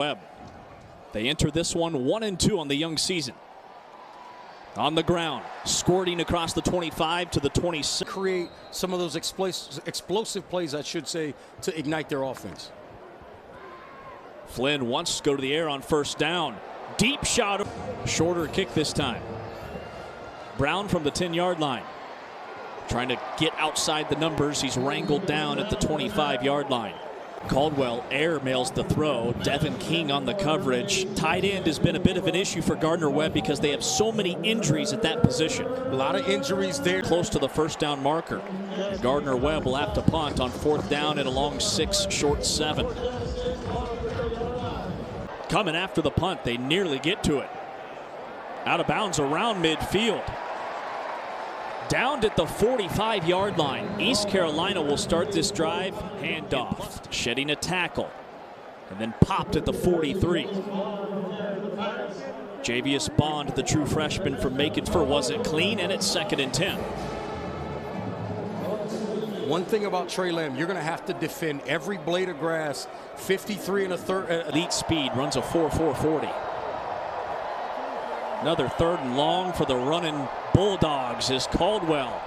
Webb. They enter this one 1-2 on the young season. On the ground, squirting across the 25 to the 26. Create some of those explosive plays, I should say, to ignite their offense. Flynn wants to go to the air on first down. Deep shot. Shorter kick this time. Brown from the 10-yard line. Trying to get outside the numbers. He's wrangled down at the 25-yard line. Caldwell airmails the throw. Devin King on the coverage. Tight end has been a bit of an issue for Gardner-Webb because they have so many injuries at that position. A lot of injuries there. Close to the first down marker. Gardner-Webb will have to punt on fourth down at a long 6, short 7. Coming after the punt, they nearly get to it. Out of bounds around midfield. Downed at the 45-yard line. East Carolina will start this drive. Handoff. Shedding a tackle. And then popped at the 43. Javius Bond, the true freshman from Macon, wasn't clean, and it's 2nd and 10. One thing about Trey Lamb, you're going to have to defend every blade of grass. 53 and a third. Elite speed, runs a 4.440. Another 3rd and long for the running Bulldogs as Caldwell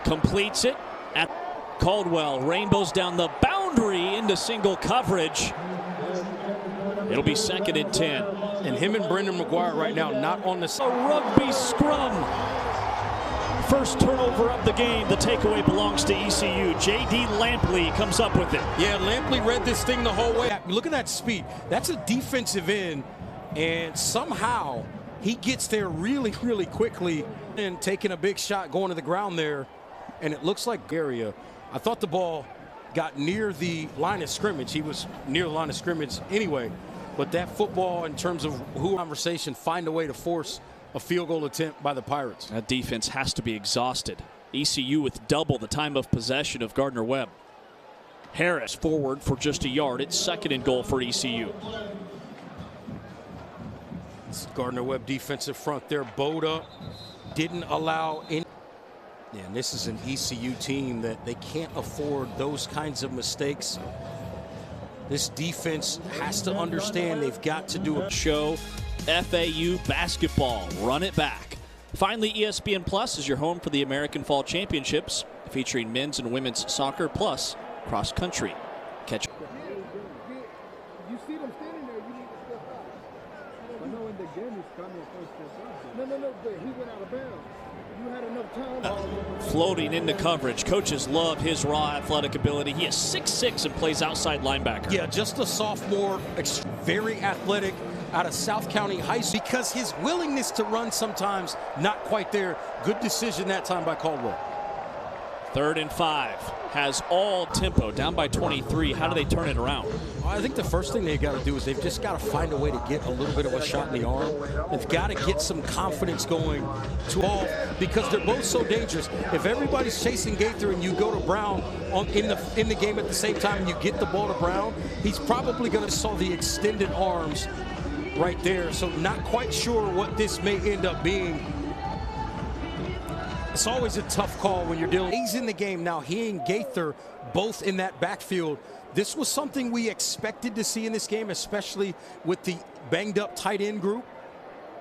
completes it. At Caldwell rainbows down the boundary into single coverage. It'll be 2nd and 10. And him and Brendan McGuire right now not on the a rugby scrum. First turnover of the game. The takeaway belongs to ECU. J.D. Lampley comes up with it. Yeah, Lampley read this thing the whole way. Look at that speed. That's a defensive end, and somehow he gets there really, really quickly and taking a big shot going to the ground there. And it looks like area. I thought the ball got near the line of scrimmage. He was near the line of scrimmage anyway. But that football, in terms of conversation, find a way to force a field goal attempt by the Pirates. That defense has to be exhausted. ECU with double the time of possession of Gardner-Webb. Harris forward for just a yard. It's 2nd and goal for ECU. Gardner-Webb defensive front there, bowed up, didn't allow any. Yeah, and this is an ECU team that they can't afford those kinds of mistakes. This defense has to understand they've got to do a show. FAU basketball, run it back. Finally, ESPN Plus is your home for the American Fall Championships, featuring men's and women's soccer plus cross country. Catch. You see them standing there, you need to step out. I know when the game is coming, first step out. No, but he went out of bounds. You had enough time. Floating into coverage. Coaches love his raw athletic ability. He is 6'6" and plays outside linebacker. Yeah, just a sophomore, very athletic out of South County High School. Because his willingness to run sometimes not quite there. Good decision that time by Caldwell. 3rd and 5. Has all tempo, down by 23. How do they turn it around? I think the first thing they've got to do is they've just got to find a way to get a little bit of a shot in the arm. They've got to get some confidence going to ball because they're both so dangerous. If everybody's chasing Gaither and you go to Brown in the game at the same time and you get the ball to Brown, he's probably going to saw the extended arms right there. So not quite sure what this may end up being. It's always a tough call when you're dealing. He's in the game now. He and Gaither both in that backfield. This was something we expected to see in this game, especially with the banged up tight end group.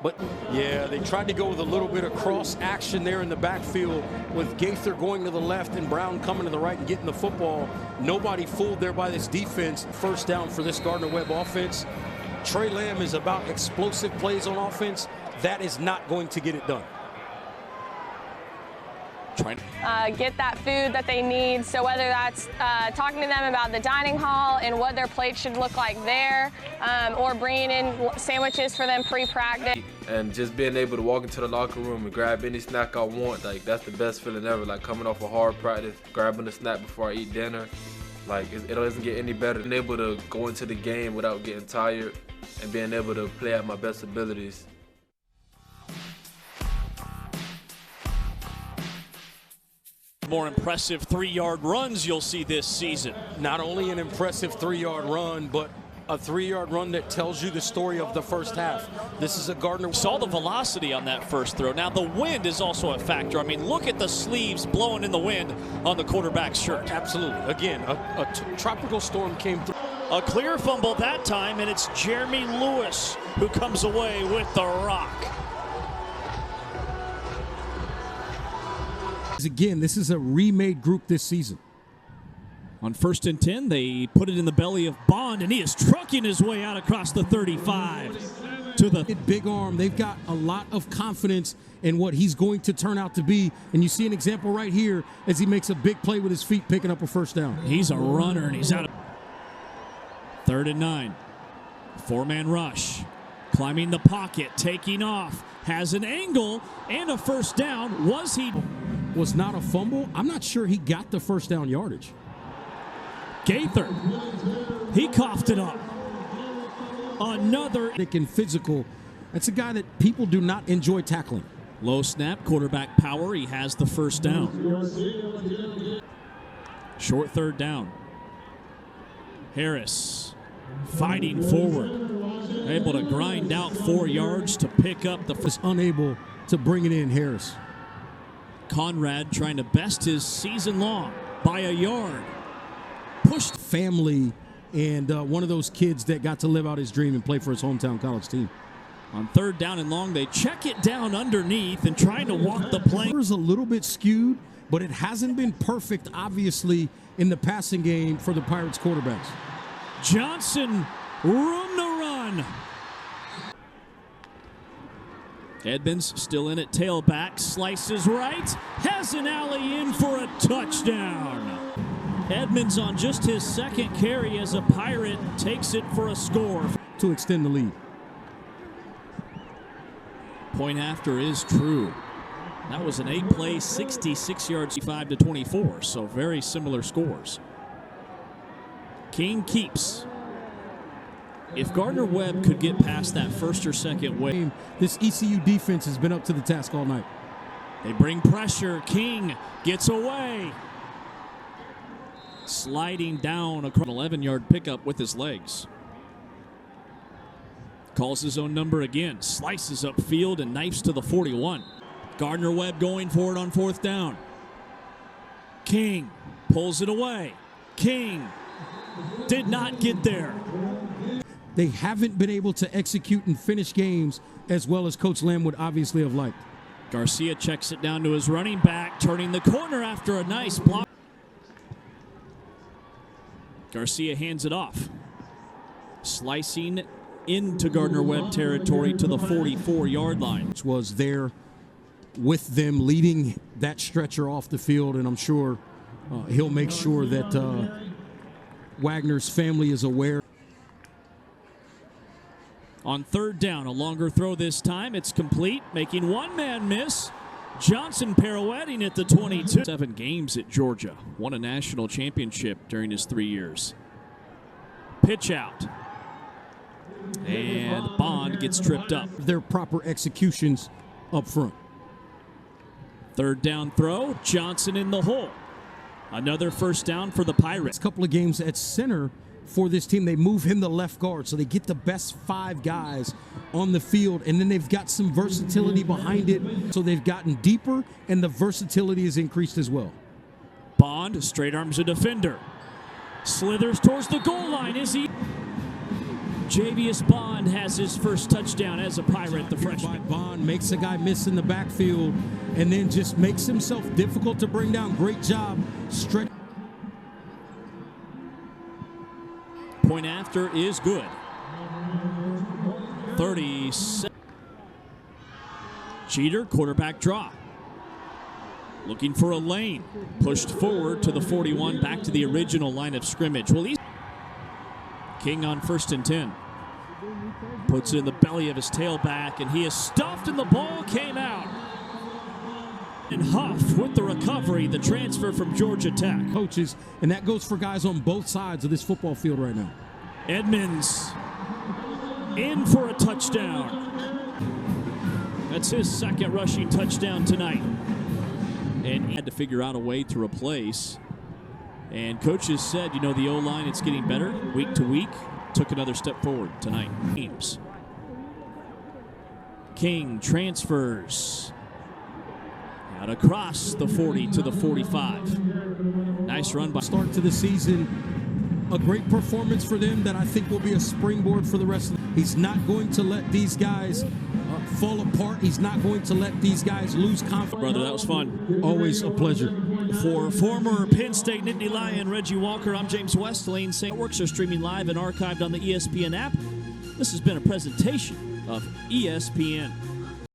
But yeah, they tried to go with a little bit of cross action there in the backfield with Gaither going to the left and Brown coming to the right and getting the football. Nobody fooled there by this defense. First down for this Gardner-Webb offense. Trey Lamb is about explosive plays on offense. That is not going to get it done. Get that food that they need. So whether that's talking to them about the dining hall and what their plate should look like there, or bringing in sandwiches for them pre-practice. And just being able to walk into the locker room and grab any snack I want, like that's the best feeling ever. Like coming off a hard practice, grabbing a snack before I eat dinner, like it doesn't get any better. Being able to go into the game without getting tired and being able to play at my best abilities. More impressive 3-yard runs you'll see this season. Not only an impressive 3-yard run, but a 3-yard run that tells you the story of the first half. This is a Gardner. Saw the velocity on that first throw. Now the wind is also a factor. I mean, look at the sleeves blowing in the wind on the quarterback's shirt. Absolutely. Again, a tropical storm came through. A clear fumble that time, and it's Jeremy Lewis who comes away with the rock. Again, this is a remade group this season. On 1st and 10, they put it in the belly of Bond, and he is trucking his way out across the 35 to the big arm. They've got a lot of confidence in what he's going to turn out to be, and you see an example right here as he makes a big play with his feet, picking up a first down. He's a runner, and he's out of 3rd and 9. 4-man rush, climbing the pocket, taking off, has an angle and a first down. Was not a fumble. I'm not sure he got the first down yardage. Gaither, he coughed it up. Another and physical. That's a guy that people do not enjoy tackling. Low snap, quarterback power. He has the first down. Short 3rd down. Harris fighting forward, able to grind out 4 yards to pick up the first. Unable to bring it in, Harris. Conrad trying to best his season long by a yard. Pushed family and one of those kids that got to live out his dream and play for his hometown college team. On 3rd down and long, they check it down underneath and trying to walk the plane. It's a little bit skewed, but it hasn't been perfect, obviously, in the passing game for the Pirates quarterbacks. Johnson, room to run. Edmonds still in at tailback, slices right, has an alley in for a touchdown. Edmonds on just his 2nd carry as a Pirate takes it for a score. To extend the lead. Point after is true. That was an 8-play, 66 yards, 5-24, so very similar scores. King keeps. If Gardner-Webb could get past that 1st or 2nd wave. This ECU defense has been up to the task all night. They bring pressure. King gets away. Sliding down across an 11-yard pickup with his legs. Calls his own number again. Slices upfield and knifes to the 41. Gardner-Webb going for it on 4th down. King pulls it away. King did not get there. They haven't been able to execute and finish games as well as Coach Lamb would obviously have liked. Garcia checks it down to his running back, turning the corner after a nice block. Garcia hands it off. Slicing into Gardner-Webb territory to the 44-yard line. Which was there with them leading that stretcher off the field, and I'm sure he'll make sure that Wagner's family is aware. On 3rd down, a longer throw this time. It's complete, making one man miss. Johnson pirouetting at the 22. 7 games at Georgia. Won a national championship during his 3 years. Pitch out. And Bond gets tripped up. Their proper executions up front. 3rd down throw. Johnson in the hole. Another first down for the Pirates. A couple of games at center for this team. They move him to left guard, so they get the best 5 guys on the field, and then they've got some versatility behind it, so they've gotten deeper, and the versatility has increased as well. Bond straight arms a defender. Slithers towards the goal line. Is he? Javius Bond has his first touchdown as a Pirate, the freshman. Bond makes a guy miss in the backfield and then just makes himself difficult to bring down. Great job. Stretch. Point after is good. 37. Jeter, quarterback draw. Looking for a lane. Pushed forward to the 41, back to the original line of scrimmage. Well, he's King on 1st and 10. Puts it in the belly of his tailback, and he is stuffed, and the ball came out. And Huff with the recovery, the transfer from Georgia Tech. Coaches, and that goes for guys on both sides of this football field right now. Edmonds in for a touchdown. That's his 2nd rushing touchdown tonight. And he had to figure out a way to replace. And coaches said, you know, the O-line, it's getting better week to week. Took another step forward tonight. Teams. King transfers out across the 40 to the 45. Nice run by. Start to the season, a great performance for them that I think will be a springboard for the rest of them. He's not going to let these guys fall apart. He's not going to let these guys lose confidence. Brother, that was fun. Always a pleasure. For former Penn State Nittany Lion Reggie Walker, I'm James Westlane. Networks are streaming live and archived on the ESPN app. This has been a presentation of ESPN.